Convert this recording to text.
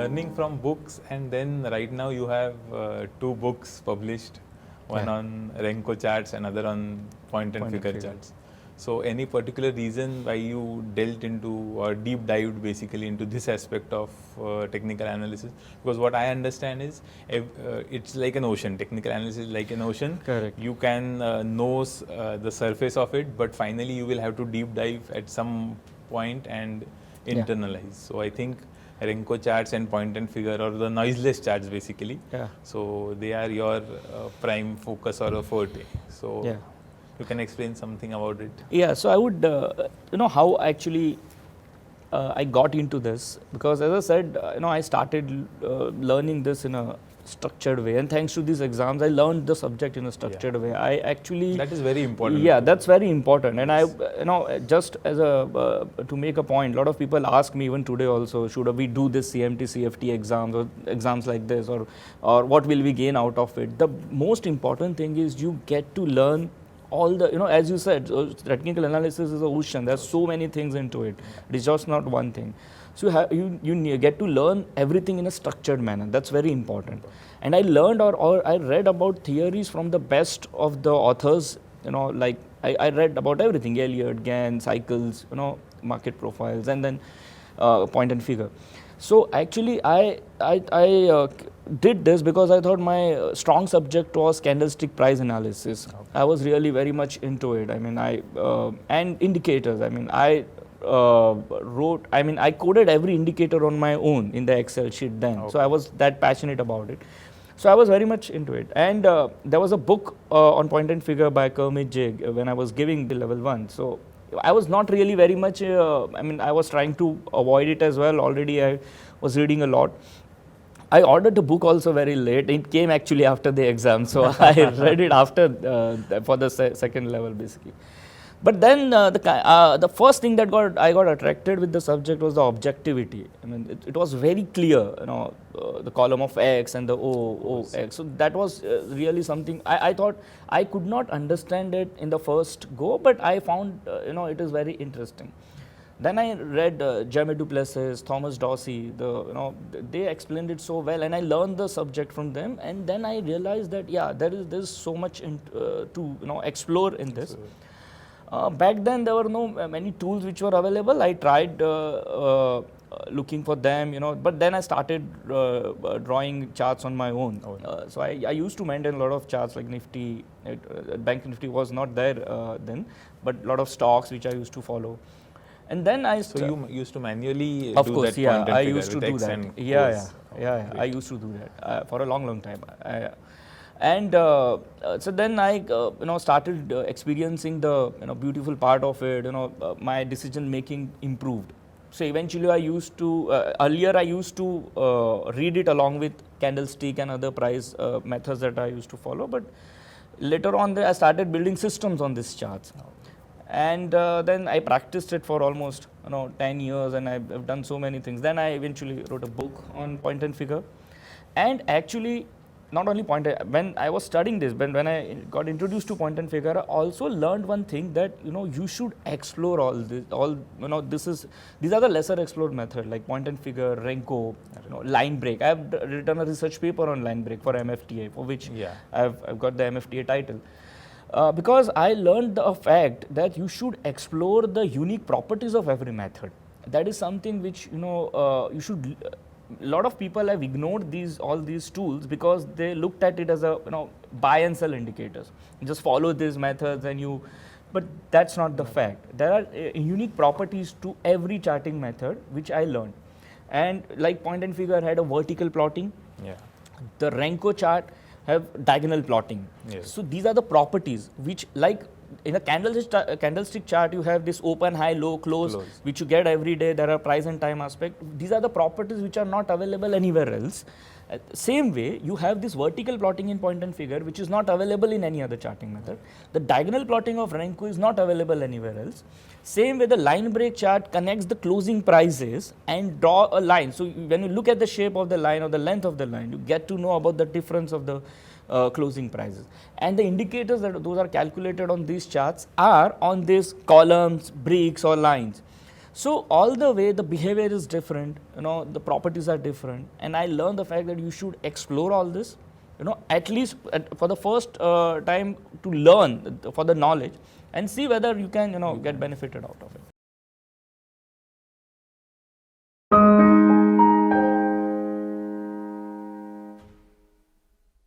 learning from books, and then right now you have two books published, one on Renko charts, another on point and figure charts. So any particular reason why you delved into or deep dived basically into this aspect of technical analysis? Because what I understand is it's like an ocean. Technical analysis is like an ocean. Correct. You can know the surface of it, but finally you will have to deep dive at some point and internalize. So I think Renko charts and point and figure, or the noiseless charts basically. So they are your prime focus or a forte. So you can explain something about it. Yeah, so I would, how actually I got into this, because as I said, I started learning this in a structured way, and thanks to these exams I learned the subject in a structured way. I actually, that is very important. Yeah, that's very important. And I just as a to make a point, a lot of people ask me even today also, should we do this CMT CFT exams or exams like this, or what will we gain out of it? The most important thing is you get to learn all the, as you said, technical analysis is an ocean. There's so many things into it. It is just not one thing. So you get to learn everything in a structured manner. That's very important. And I learned or I read about theories from the best of the authors. Like I read about everything: Elliott, Gann, cycles, market profiles, and then point and figure. So actually, I did this because I thought my strong subject was candlestick price analysis. I was really very much into it. I mean, and indicators. I mean, I coded every indicator on my own in the Excel sheet then. So I was that passionate about it. So I was very much into it. And there was a book on point and figure by Kermit Jig when I was giving the level 1. So I was not really very much, I was trying to avoid it as well. Already I was reading a lot. I ordered the book also very late. It came actually after the exam. So I read it after for the second level basically. But then the first thing that I got attracted with the subject was the objectivity. I mean, it was very clear, the column of X and the O X. So that was really something I thought I could not understand it in the first go, but I found, it is very interesting. Then I read Jeremy Duplessis, Thomas Dorsey, they explained it so well, and I learned the subject from them. And then I realized that, there's so much to explore in this. Back then there were no many tools which were available. I tried looking for them, but then I started drawing charts on my own. So I used to maintain a lot of charts like Nifty, Bank Nifty was not there then, but a lot of stocks which I used to follow. And then So you used to manually of do course, that point and I figure used to with do X that. and Yeah, Great. I used to do that for a long time. And so then I started experiencing the beautiful part of it. My decision making improved. So eventually I used to earlier I used to read it along with candlestick and other price methods that I used to follow. But later on I started building systems on these charts. And then I practiced it for almost 10 years, and I've done so many things. Then I eventually wrote a book on point and figure. And actually, not only when I was studying this, when I got introduced to point and figure, I also learned one thing, that you should explore all this. These are the lesser explored method, like point and figure, Renko, line break. I have written a research paper on line break for MFTA, for which I've got the MFTA title. Because I learned the fact that you should explore the unique properties of every method. That is something which you should. A lot of people have ignored all these tools because they looked at it as a buy and sell indicators. You just follow these methods but that's not the fact. There are unique properties to every charting method which I learned. And like point and figure had a vertical plotting. The Renko chart have diagonal plotting. So these are the properties which, like in a candlestick chart, you have this open, high, low, close, which you get every day. There are price and time aspect. These are the properties which are not available anywhere else. Same way, you have this vertical plotting in point and figure, which is not available in any other charting method. The diagonal plotting of Renko is not available anywhere else. Same way, the line break chart connects the closing prices and draw a line. So when you look at the shape of the line or the length of the line, you get to know about the difference of the closing prices. And the indicators those are calculated on these charts are on these columns, bricks or lines. So all the way the behavior is different, the properties are different, and I learned the fact that you should explore all this, at least for the first time to learn for the knowledge and see whether you can, get benefited out of it.